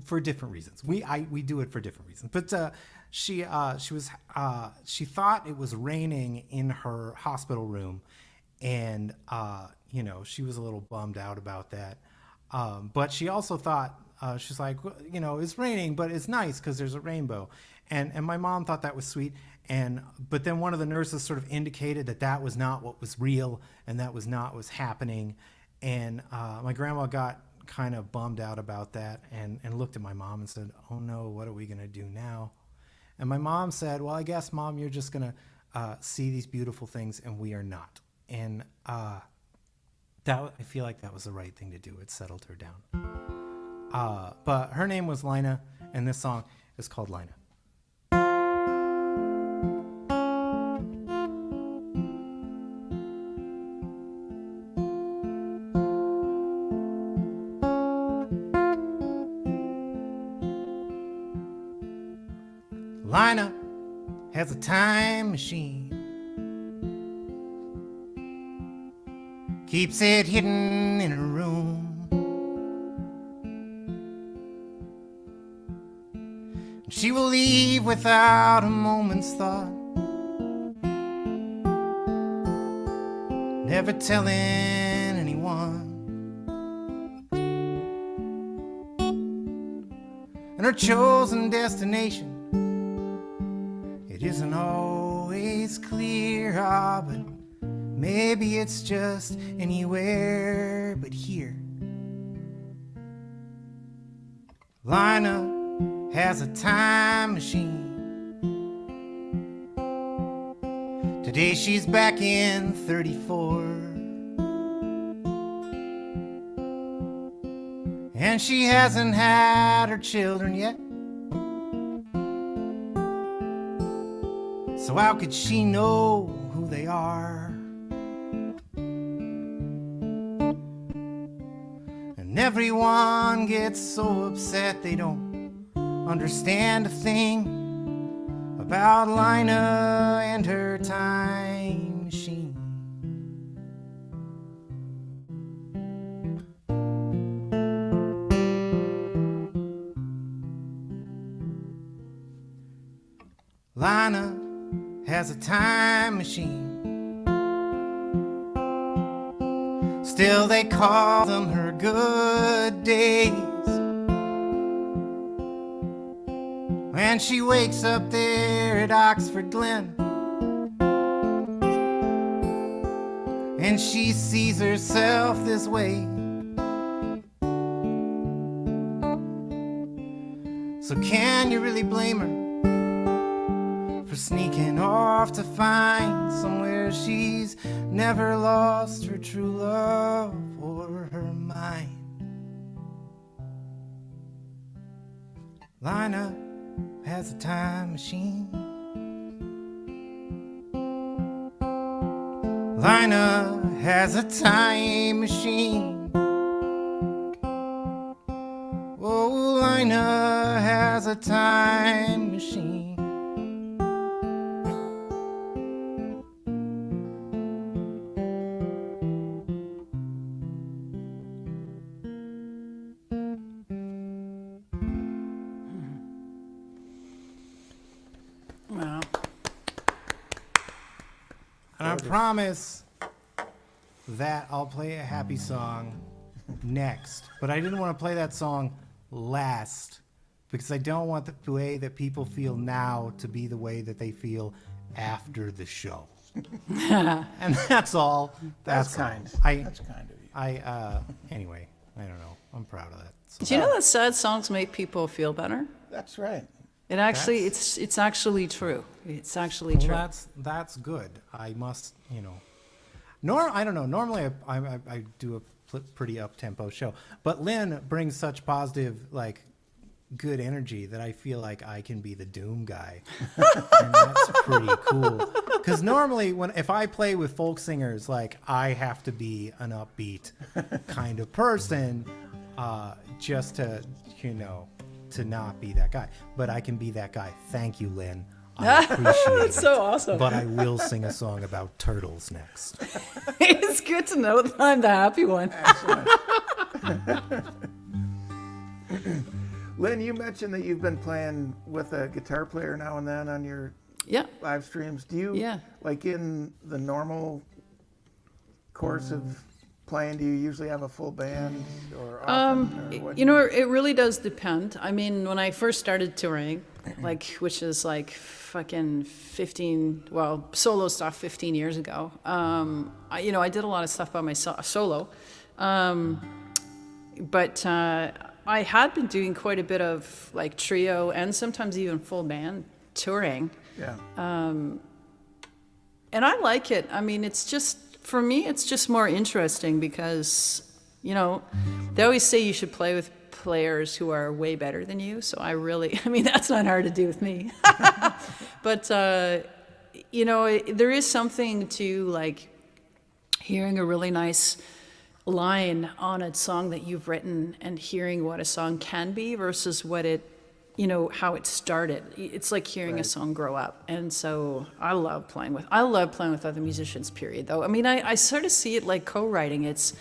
for different reasons. We do it for different reasons. But she thought it was raining in her hospital room, and she was a little bummed out about that. But she also thought she's like, it's raining, but it's nice because there's a rainbow. And my mom thought that was sweet. But then one of the nurses sort of indicated that was not what was real, and that was not what was happening. And my grandma got kind of bummed out about that, and looked at my mom and said, "Oh no, what are we gonna do now?" And my mom said, "Well, I guess, Mom, you're just gonna see these beautiful things, and we are not." And I feel like that was the right thing to do. It settled her down. But her name was Lina, and this song is called Lina. Lina has a time machine, keeps it hidden in her room. She will leave without a moment's thought, never telling anyone. And her chosen destination, it isn't always clear, but maybe it's just anywhere but here. Lina has a time machine. Today she's back in 34, and she hasn't had her children yet. So how could she know who they are? And everyone gets so upset they don't understand a thing about Lina and her time machine. Lina has a time machine. Still they call them her good days. When she wakes up there at Oxford Glen, and she sees herself this way. So can you really blame her for for sneaking off to find somewhere she's never lost her true love or her mind. Lina has a time machine. Lina has a time machine. Oh, Lina has a time machine. Wow. And I promise that I'll play a happy song next. But I didn't want to play that song last because I don't want the way that people feel now to be the way that they feel after the show. And that's all. That's all. kind. That's kind of you. Anyway, I don't know. I'm proud of that. So, Do you know that sad songs make people feel better? That's right. It actually, it's actually true. It's actually true. well, that's good. I must, I don't know. Normally, I do a pretty up-tempo show, but Lynne brings such positive, good energy that I feel like I can be the doom guy, and that's pretty cool. Because normally, if I play with folk singers, I have to be an upbeat kind of person, just to, to not be that guy. But I can be that guy. Thank you, Lynne. I appreciate That's it. so awesome. But I will sing a song about turtles next. It's good to know that I'm the happy one. Lynne, you mentioned that you've been playing with a guitar player now and then on your Yeah. live streams. Do you, Yeah. in the normal course of playing, do you usually have a full band or often? Or what? It really does depend. I mean, when I first started touring, which is fucking 15, solo stuff 15 years ago, I did a lot of stuff by myself, solo. But I had been doing quite a bit of trio and sometimes even full band touring. Yeah. And I like it. I mean, it's just, for me, it's just more interesting because, they always say you should play with players who are way better than you. So that's not hard to do with me. But, there is something to hearing a really nice line on a song that you've written and hearing what a song can be versus what it, how it started. It's like hearing a song grow up. And so I love playing with other musicians, period, though. I mean, I sort of see it like co-writing. It's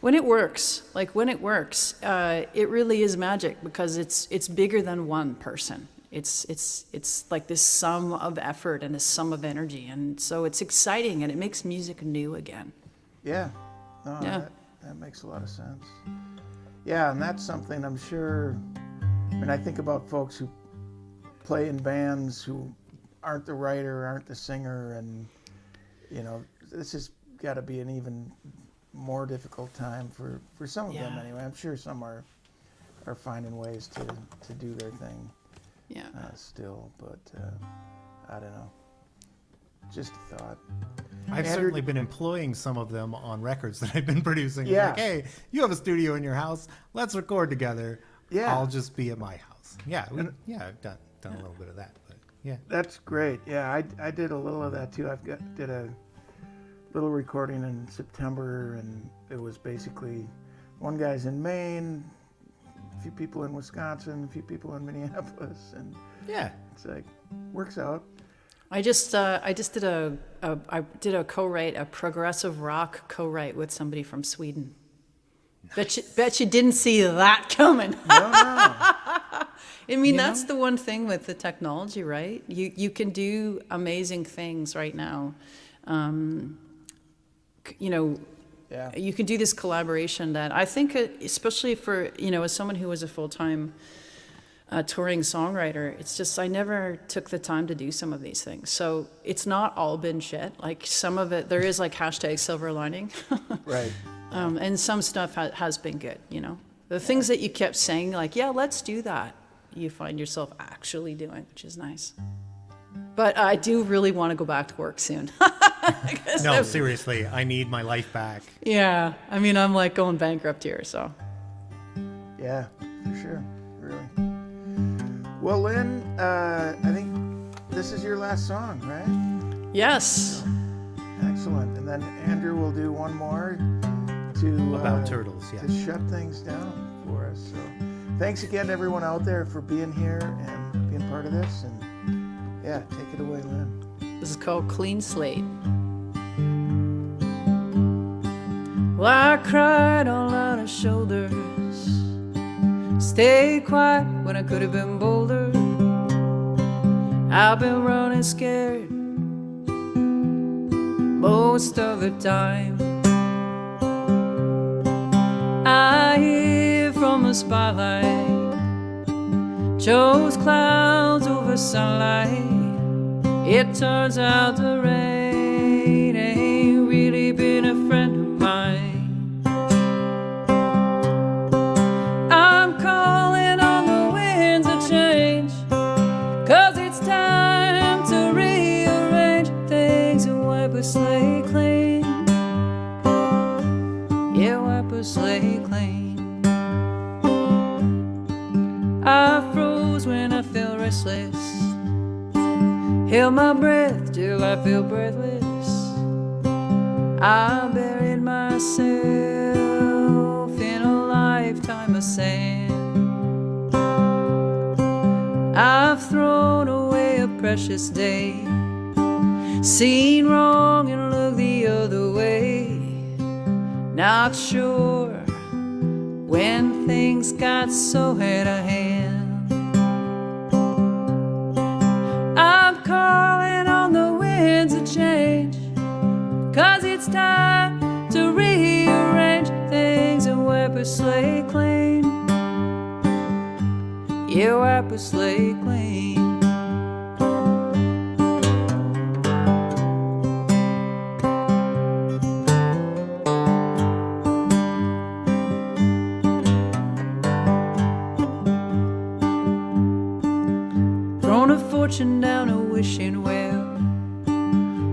when it works, it really is magic because it's bigger than one person. It's like this sum of effort and this sum of energy. And so it's exciting and it makes music new again. Yeah. No, Yeah. That makes a lot of sense. Yeah, and that's something I'm sure. I think about folks who play in bands who aren't the writer, aren't the singer, and this has got to be an even more difficult time for some of them anyway. I'm sure some are finding ways to do their thing. Yeah. Still, but I don't know. Just a thought. I've Andrew- certainly been employing some of them on records that I've been producing. Yeah. Hey, you have a studio in your house. Let's record together. Yeah. I'll just be at my house. Yeah, I've done a little bit of that. But yeah. That's great. Yeah, I did a little of that too. Did a little recording in September, and it was basically one guy's in Maine, a few people in Wisconsin, a few people in Minneapolis, and Yeah. it's works out. I just did a co-write, a progressive rock co-write with somebody from Sweden. Nice. Bet you didn't see that coming. No. I mean, that's the one thing with the technology, right? You can do amazing things right now. Yeah. You can do this collaboration that I think, especially for, as someone who was a full-time touring songwriter, it's just I never took the time to do some of these things. So it's not all been shit. Some of it, there is hashtag silver lining. Right. And some stuff has been good, The things that you kept saying, yeah, let's do that, you find yourself actually doing, which is nice. But I do really want to go back to work soon. No, seriously, I need my life back. Yeah, I mean, I'm like going bankrupt here, so. Yeah, for sure. Really. Well, Lynn, I think this is your last song, right? Yes. Excellent. And then Andrew will do one more to About turtles, yeah. to shut things down for us. So thanks again to everyone out there for being here and being part of this. And yeah, take it away, Lynn. This is called Clean Slate. Well, I cried on Lina's shoulders. Stayed quiet when I could have been bolder. I've been running scared most of the time. I hear from the spotlight, chose clouds over sunlight. It turns out the rain ain't really been a friend of mine. I'm calling on the winds of change, 'cause it's time to rearrange things and wipe a slate clean. Yeah, wipe a slate clean. I froze when I felt restless, held my breath till I feel breathless. I buried myself in a lifetime of sand. I've thrown away a precious day, seen wrong and looked the other way. Not sure when things got so out of hand. I'm calling on the winds of change, 'cause it's time to rearrange things and wipe a slate clean. Yeah, wipe a slate clean. Thrown a fortune down a wishing well,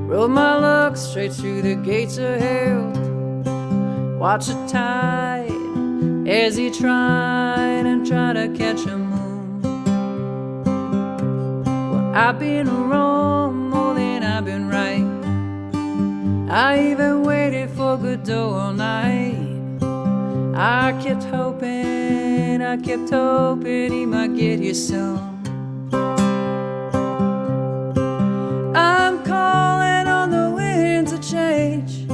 rode my luck straight through the gates of hell. Watch the tide as he tried to catch a moon. Well, I've been wrong more than I've been right. I even waited for Godot all night. I kept hoping he might get here soon. I'm calling on the winds of change,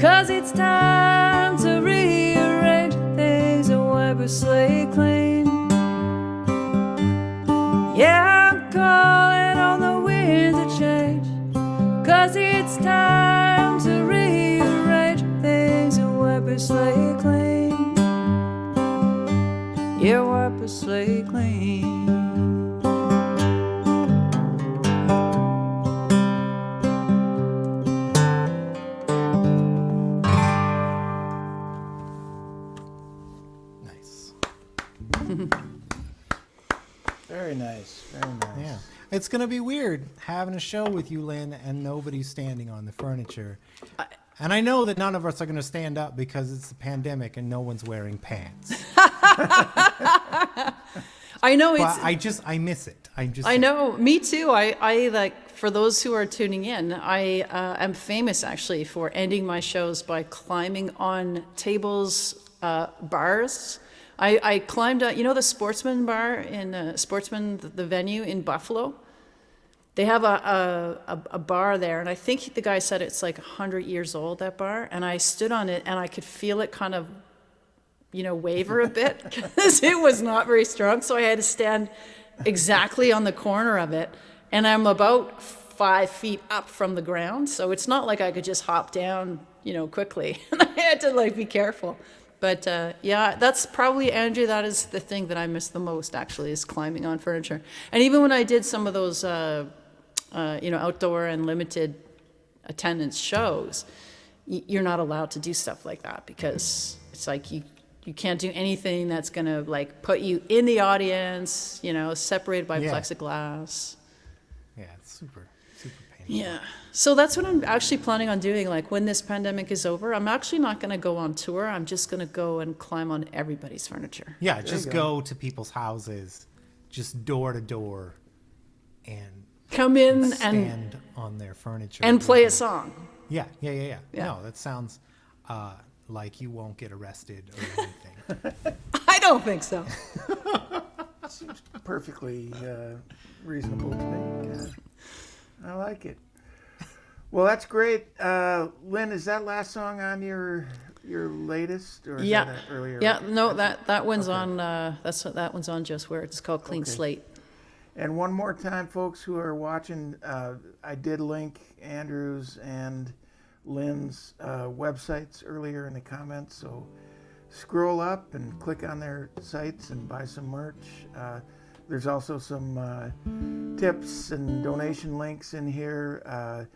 'cause it's time to rearrange things and wipe a slate clean. Yeah, I'm calling on the winds of change, 'cause it's time to rearrange things and wipe a slate clean. Yeah, wipe a slate clean. Very nice. Very nice. Yeah. It's going to be weird having a show with you, Lynn, and nobody standing on the furniture. And I know that none of us are going to stand up because it's a pandemic and no one's wearing pants. I know it's. But I miss it. I know. Me too. I like, for those who are tuning in, I am famous actually for ending my shows by climbing on tables, bars. I climbed, the Sportsman bar in Sportsman, the venue in Buffalo. They have a bar there, and I think the guy said it's like 100 years old, that bar. And I stood on it, and I could feel it kind of, waver a bit because it was not very strong. So I had to stand exactly on the corner of it, and I'm about 5 feet up from the ground. So it's not like I could just hop down, quickly. And I had to be careful. But yeah, that's probably, Andrew, that is the thing that I miss the most, actually, is climbing on furniture. And even when I did some of those, outdoor and limited attendance shows, you're not allowed to do stuff like that because it's like you can't do anything that's going to put you in the audience, separated by plexiglass. Yeah, it's super painful. Yeah. So that's what I'm actually planning on doing. Like when this pandemic is over, I'm actually not going to go on tour. I'm just going to go and climb on everybody's furniture. Yeah, just go to people's houses, just door to door, and Come in and stand on their furniture play a song. Yeah. Yeah. No, that sounds like you won't get arrested or anything. I don't think so. Seems perfectly reasonable to me. Yeah. I like it. Well, that's great. Lynn, is that last song on your latest, or is that an earlier? Yeah. No, that one's on. That one's on Just Where. It's called Clean Slate. And one more time, folks who are watching, I did link Andrew's and Lynn's websites earlier in the comments. So scroll up and click on their sites and buy some merch. There's also some tips and donation links in here.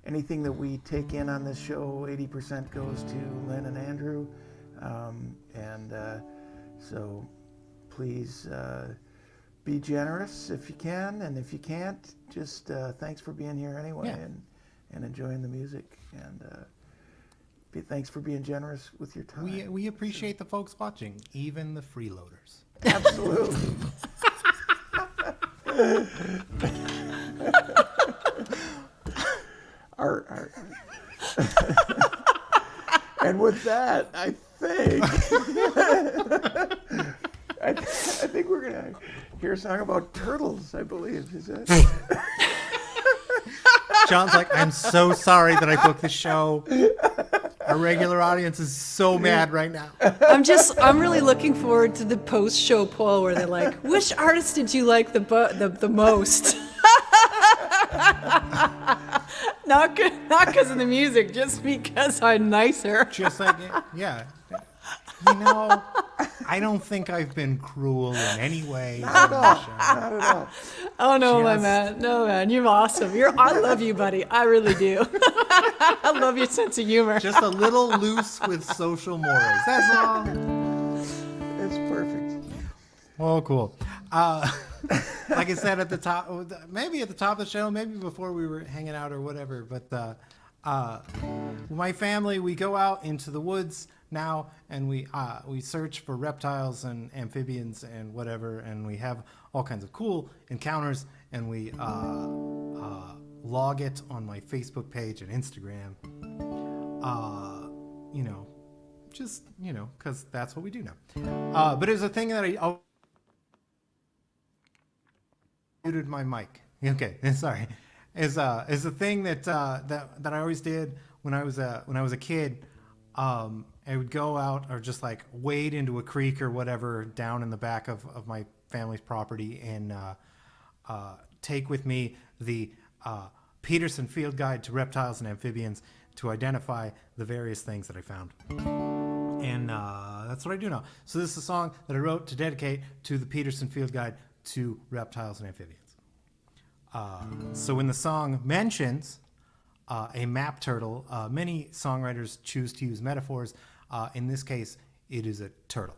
Anything that we take in on this show, 80% goes to Lynn and Andrew. So please be generous if you can. And if you can't, just thanks for being here anyway and enjoying the music. And thanks for being generous with your time. We appreciate the folks watching, even the freeloaders. Absolutely. Art. And with that, I think we're gonna hear a song about turtles. I believe is that. John's like, I'm so sorry that I booked the show. Our regular audience is so mad right now. I'm really looking forward to the post-show poll where they're like, which artist did you like the most? Not because of the music, just because I'm nicer. Just like, yeah. You know, I don't think I've been cruel in any way. Not at all. Oh no, my man. No, man, you're awesome. I love you, buddy. I really do. I love your sense of humor. Just a little loose with social mores. That's all. It's perfect. Oh, cool. Like I said at the top, maybe at the top of the show, maybe before we were hanging out or whatever, but my family, we go out into the woods now and we search for reptiles and amphibians and whatever, and we have all kinds of cool encounters, and we log it on my Facebook page and Instagram. Because that's what we do now. But it's a thing that I muted my mic. Okay, sorry. Is a thing that I always did when I was a kid. I would go out or just like wade into a creek or whatever down in the back of my family's property and take with me the Peterson Field Guide to Reptiles and Amphibians to identify the various things that I found. And that's what I do now. So this is a song that I wrote to dedicate to the Peterson Field Guide to Reptiles and Amphibians. So when the song mentions a map turtle, many songwriters choose to use metaphors. In this case, it is a turtle.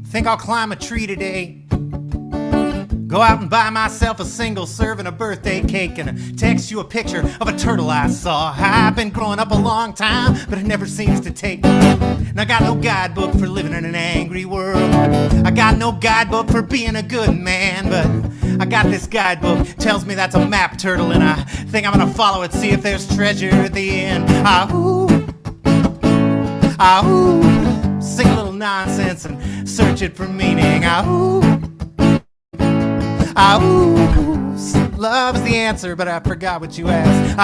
Think I'll climb a tree today. Go out and buy myself a single serving of birthday cake and text you a picture of a turtle I saw. I've been growing up a long time, but it never seems to take. And I got no guidebook for living in an angry world. I got no guidebook for being a good man, but I got this guidebook, tells me that's a map turtle, and I think I'm gonna follow it, see if there's treasure at the end. Sing a little nonsense and search it for meaning. Love's the answer, but I forgot what you asked.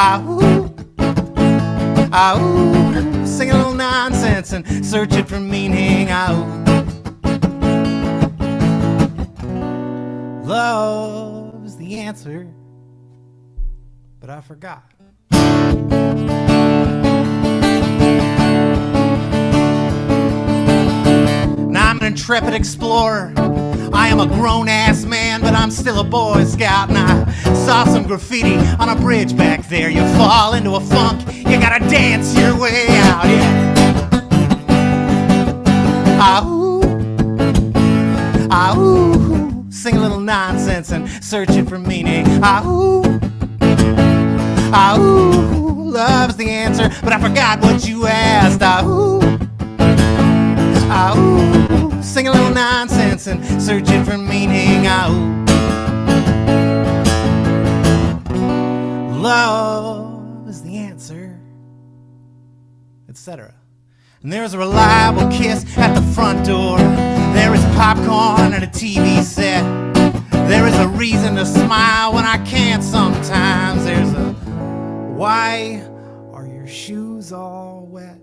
Sing a little nonsense and search it for meaning. Love's the answer, but I forgot. Now I'm an intrepid explorer. I am a grown-ass man, but I'm still a Boy Scout, and I saw some graffiti on a bridge back there. You fall into a funk, you gotta dance your way out, yeah. Ah-ooh, ah-ooh, sing a little nonsense and searching for meaning. Ah-ooh, ah-ooh, love's the answer, but I forgot what you asked. Ah-ooh, ah-ooh, sing a little nonsense and searching for meaning. Ah-ooh. Love is the answer, etc. And there's a reliable kiss at the front door. There is popcorn and a TV set. There is a reason to smile when I can't sometimes. There's a why are your shoes all wet?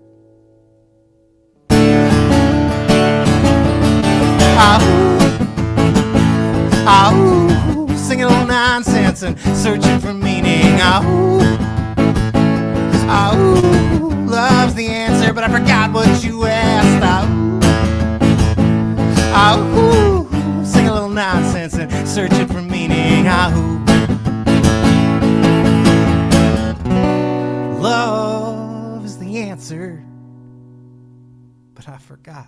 Ah-ooh, ah-ooh, sing a little nonsense and searching for meaning. Ah-ooh, ah-ooh, love's the answer, but I forgot what you asked. Ah-ooh, ah-ooh, sing a little nonsense and searching for meaning. Ah-ooh, love is the answer, but I forgot.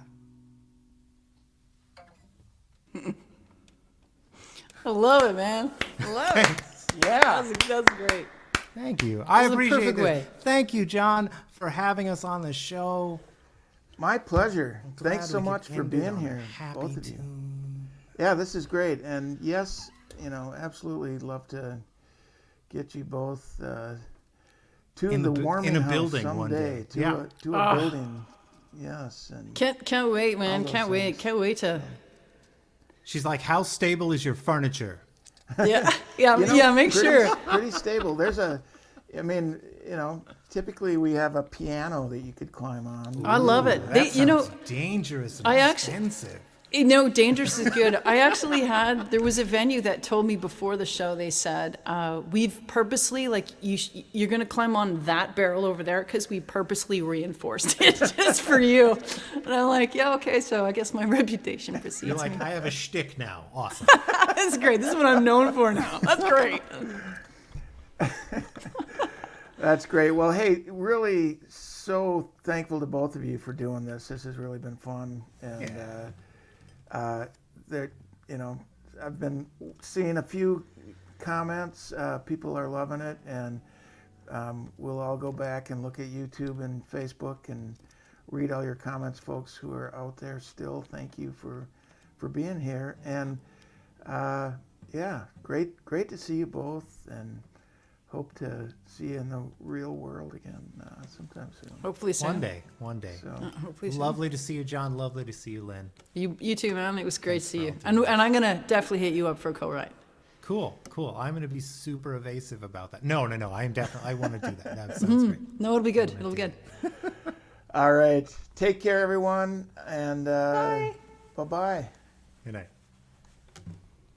I love it, man. I love it. Yeah, that's great. Thank you. I was the appreciate perfect it. way. Thank you, John, for having us on the show. My pleasure. Glad Thanks so we could much for end it being on a here, happy both of you. tune. Yeah, this is great. And yes, absolutely love to get you both to In the the bu- warming in a house building one someday. day. To Yeah. a building. Yes. And Can't wait, man. those Can't wait. things. Can't wait to. She's like, how stable is your furniture? Yeah, yeah, Make pretty, sure. Pretty stable. Typically we have a piano that you could climb on. I love it. That sounds dangerous and I actually- expensive. Dangerous is good. I actually there was a venue that told me before the show, they said, we've purposely, you're going to climb on that barrel over there because we purposely reinforced it just for you. And I'm like, yeah, okay, so I guess my reputation precedes You're me. like, I have a shtick now. Awesome. That's great. This is what I'm known for now. That's great. That's great. Well, hey, really so thankful to both of you for doing this. This has really been fun. And I've been seeing a few comments. People are loving it, and we'll all go back and look at YouTube and Facebook and read all your comments, folks who are out there still. Thank you for being here. And great to see you both, and hope to see you in the real world again sometime soon. Hopefully soon. One day. So Hopefully soon. Lovely to see you, John. Lovely to see you, Lynn. You too, man. It was great to see you. And I'm going to definitely hit you up for a co-write. Cool. I'm going to be super evasive about that. No. I want to do that. That sounds great. No, it'll be good. It'll be good. all right. Take care, everyone. And Bye. bye-bye. Good night.